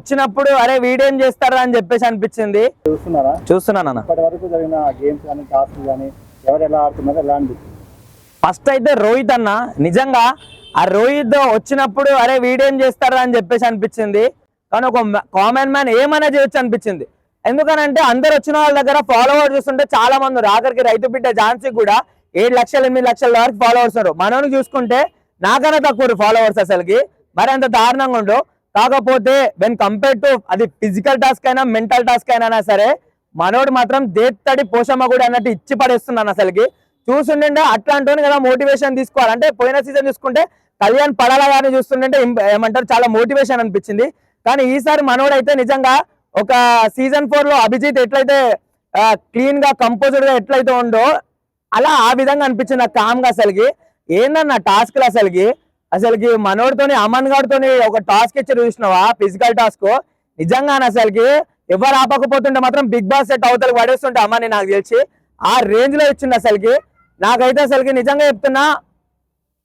వచ్చినప్పుడు అరే వీడేం చేస్తారా అని చెప్పేసి అనిపించింది. చూస్తున్నాను ఫస్ట్ అయితే రోహిత్ అన్న నిజంగా ఆ రోహిత్ వచ్చినప్పుడు అరే వీడేం చేస్తారా అని చెప్పేసి అనిపించింది. కానీ ఒక కామన్ మ్యాన్ ఏమైనా చేయొచ్చు అనిపించింది. ఎందుకనంటే అందరు వచ్చిన వాళ్ళ దగ్గర ఫాలోవర్స్ చూస్తుంటే చాలా మంది ఆఖరికి రైతు బిడ్డ ఝాన్సీ కూడా 7 లక్షలు 8 లక్షల వరకు ఫాలోవర్స్ ఉన్నారు. మనోని చూసుకుంటే నాకన్నా తక్కువ ఫాలోవర్స్ అసలుకి, మరి అంత దారుణంగా ఉండు. కాకపోతే వెన్ కంపేర్ టు అది ఫిజికల్ టాస్క్ అయినా మెంటల్ టాస్క్ అయినా సరే మనోడు మాత్రం దేత్తడి పోషమ్మ కూడా అన్నట్టు ఇచ్చి పడేస్తున్నాను. అసలుకి చూస్తుండే అట్లాంటి కదా మోటివేషన్ తీసుకోవాలి. అంటే పోయిన సీజన్ చూసుకుంటే కళ్యాణ్ పడాల గారిని చూస్తుంటే ఏమంటారు చాలా మోటివేషన్ అనిపించింది. కానీ ఈసారి మనోడు అయితే నిజంగా ఒక సీజన్ 4 లో అభిజిత్ ఎట్లయితే క్లీన్ గా కంపోజ్డ్ గా ఎట్లయితే ఉందో అలా ఆ విధంగా అనిపించింది నాకు కామ్ గా. అసలుకి ఏందన్న టాస్క్ అసలుకి మనోడితోని అమన్ గారితోని ఒక టాస్క్ ఇచ్చి చూసినావా ఫిజికల్ టాస్క్ నిజంగా అసలుకి ఎవరు ఆపకపోతుంటే మాత్రం బిగ్ బాస్ సెట్ అవతలకు పడేస్తుంటే అమ్మని నాకు తెలిసి ఆ రేంజ్ లో ఇచ్చింది. అసలుకి నాకైతే అసలుకి నిజంగా చెప్తున్నా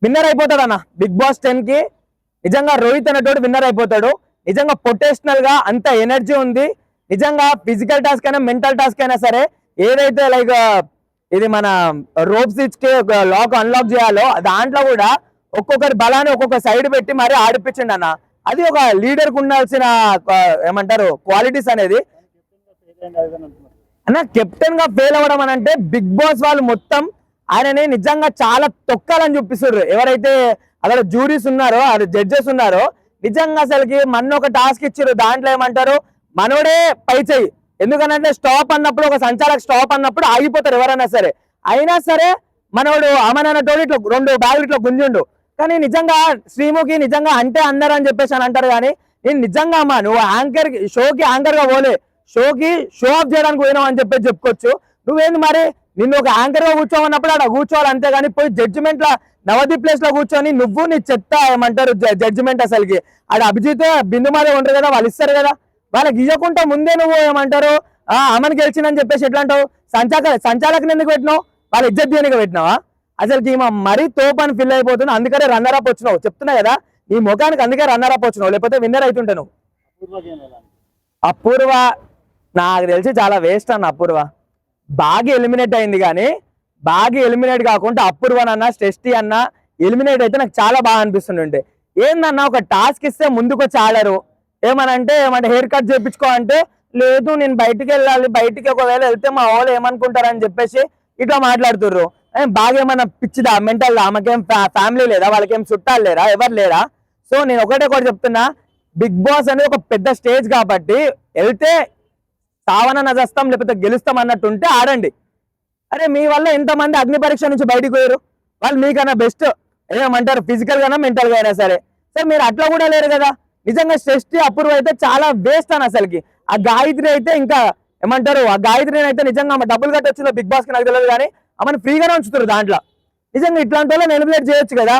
విన్నర్ అయిపోతాడు అన్న బిగ్ బాస్ 10 కి. నిజంగా రోహిత్ అనేటోడు విన్నర్ అయిపోతాడు. నిజంగా పొటెన్షియల్ గా అంత ఎనర్జీ ఉంది. నిజంగా ఫిజికల్ టాస్క్ అయినా మెంటల్ టాస్క్ అయినా సరే ఏదైతే లైక్ ఇది మన రోప్స్ ఇచ్చి లాక్ అన్లాక్ చేయాలో దాంట్లో కూడా ఒక్కొక్కరి బలాన్ని ఒక్కొక్క సైడ్ పెట్టి మరి ఆడిపించండి అన్న. అది ఒక లీడర్ కు ఉండాల్సిన ఏమంటారు క్వాలిటీస్ అనేది అన్న. కెప్టెన్ గా ఫెయిల్ అవ్వడం అని అంటే బిగ్ బాస్ వాళ్ళు మొత్తం ఆయనని నిజంగా చాలా తొక్కాలని చూపిస్తారు. ఎవరైతే అక్కడ జూరీస్ ఉన్నారో జడ్జెస్ ఉన్నారో నిజంగా అసలుకి మన ఒక టాస్క్ ఇచ్చారు. దాంట్లో ఏమంటారు మనోడే పై చెయ్యి. ఎందుకనంటే స్టాప్ అన్నప్పుడు ఒక సంచాలక స్టాప్ అన్నప్పుడు ఆగిపోతారు ఎవరైనా సరే. అయినా సరే మనోడు అమన్ అన్నతోడు ఇట్లా 2 బ్యాగులు ఇట్లా గుంజుండు. కానీ నిజంగా శ్రీముఖి నిజంగా అంటే అన్నారు అని చెప్పేసి అని అంటారు. కానీ నేను నిజంగా అమ్మా నువ్వు యాంకర్ షోకి యాంకర్ గా పోలే, షోకి షో ఆఫ్ చేయడానికి పోయినావు అని చెప్పేసి చెప్పుకోవచ్చు. నువ్వేంది మరి నిన్ను ఒక యాంకర్ గా కూర్చోమన్నప్పుడు అక్కడ కూర్చోవాలి అంతేగాని పోయి జడ్జిమెంట్ లా నవదీప్ ప్లేస్ లో కూర్చొని నువ్వు నీ చెత్త ఏమంటారు జడ్జిమెంట్. అసలుకి ఆడ అభిజిత్ బిందు మాదే ఉంటారు కదా, వాళ్ళు ఇస్తారు కదా, వాళ్ళకి ఇవ్వకుండా ముందే నువ్వు ఏమంటారు అమన్ గెలిచిందని చెప్పేసి ఎట్లా అంటావు? సంచాలకుని ఎందుకు పెట్టినావు? వాళ్ళ ఇజ్జత్ దేనికి పెట్టినావా? అసలుకి మరీ తోపని ఫిల్ అయిపోతుంది. అందుకనే రన్నర్ అప్ వచ్చినావు చెప్తున్నా కదా, నీ ముఖానికి అందుకే రన్నర్ అప్ వచ్చినావు, లేకపోతే విన్నర్ అవుతుంటే నువ్వు. అపూర్వ నాకు తెలిసి చాలా వేస్ట్ అన్న. అపూర్వ బాగా ఎలిమినేట్ అయింది, కానీ బాగా ఎలిమినేట్ కాకుండా అపూర్వనన్నా స్టెస్టీ అన్న ఎలిమినేట్ అయితే నాకు చాలా బాగా అనిపిస్తుండే. ఏందన్నా ఒక టాస్క్ ఇస్తే ముందుకు వచ్చి ఆడరు. ఏమనంటే హెయిర్ కట్ చేయించుకో అంటే లేదు నేను బయటికి వెళ్ళాలి, బయటికి ఒకవేళ వెళ్తే మా వాళ్ళు ఏమనుకుంటారని చెప్పేసి ఇట్లా మాట్లాడుతుర్రు. బాగా ఏమన్నా పిచ్చిదా మెంటల్? ఆమెకేం ఫ్యామిలీ లేదా, వాళ్ళకేం చుట్టాలు లేరా, ఎవరు లేరా? సో నేను ఒకటే చెప్తున్నా, బిగ్ బాస్ అనేది ఒక పెద్ద స్టేజ్ కాబట్టి వెళ్తే సావన నజస్తాం లేకపోతే గెలుస్తాం అన్నట్టు ఉంటే ఆడండి. అరే మీ వల్ల ఎంతమంది అగ్ని పరీక్ష నుంచి బయటకు పోయారు, వాళ్ళు మీకన్నా బెస్ట్ ఏమంటారు ఫిజికల్ గానా మెంటల్ గా అయినా సరే. సార్ మీరు అట్లా కూడా లేరు కదా. నిజంగా శ్రేష్ఠి అపూర్వ అయితే చాలా వేస్ట్ అని. అసలుకి ఆ గాయత్రి అయితే ఇంకా ఏమంటారు, ఆ గాయత్రిని అయితే నిజంగా ఆమె డబ్బులు కట్టి వచ్చిందో బిగ్ బాస్ కి నాకు తెలియదు, కానీ ఆమెను ఫ్రీగానే ఉంచుతారు దాంట్లో. నిజంగా ఇట్లాంటి వాళ్ళని ఎలిమినేట్ చేయొచ్చు కదా.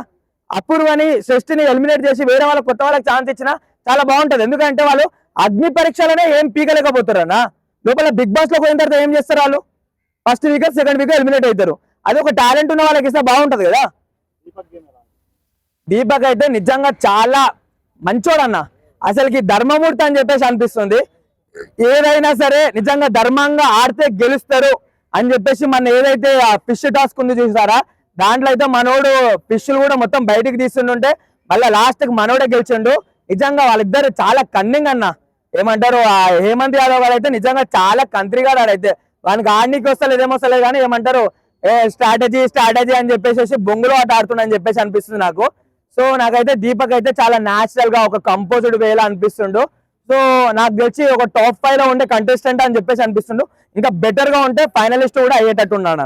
అపూర్వని శ్రేష్ఠిని ఎలిమినేట్ చేసి వేరే వాళ్ళకి కొత్త వాళ్ళకి ఛాన్స్ ఇచ్చినా చాలా బాగుంటది. ఎందుకంటే వాళ్ళు అగ్ని పరీక్షలనే ఏం పీకలేకపోతారు అన్న. లోపల బిగ్ బాస్ లో పోయిన తర్వాత ఏం చేస్తారు వాళ్ళు? First week second week eliminate అవుతారు. అది ఒక టాలెంట్ ఉన్న వాళ్ళకి ఇస్తే బాగుంటది కదా. దీపక్ అయితే నిజంగా చాలా మంచోడన్న. అసలుకి ధర్మమూర్తి అని చెప్పేసి అనిపిస్తుంది. ఏదైనా సరే నిజంగా ధర్మంగా ఆడితే గెలుస్తారు అని చెప్పేసి మన ఏదైతే ఆ ఫిష్ టాస్క్ ఉంది చూసారా, దాంట్లో అయితే మనోడు ఫిష్లు కూడా మొత్తం బయటికి తీస్తుంటే మళ్ళీ లాస్ట్ కి మనోడే గెలిచిండు. నిజంగా వాళ్ళిద్దరు చాలా కన్నింగ్ అన్న. ఏమంటారు ఆ హేమంత్ యాదవ్ గారు అయితే నిజంగా చాలా కంత్రిగా ఆడైతే వానికి ఆడనీకి వస్తలేదు ఏమొస్తలేదు, కానీ ఏమంటారు స్ట్రాటజీ అని చెప్పేసి బొంగులో ఆట ఆడుతుండని చెప్పేసి అనిపిస్తుంది నాకు. సో నాకైతే దీపక్ అయితే చాలా న్యాచురల్ గా ఒక కంపోజ్డ్ వేలా అనిపిస్తుండు. సో నాకు తెలిసి ఒక టాప్ 5 లో ఉండే కంటెస్టెంట్ అని చెప్పేసి అనిపిస్తుండు. ఇంకా బెటర్ గా ఉంటే ఫైనలిస్ట్ కూడా అయ్యేటట్టు ఉన్నాను.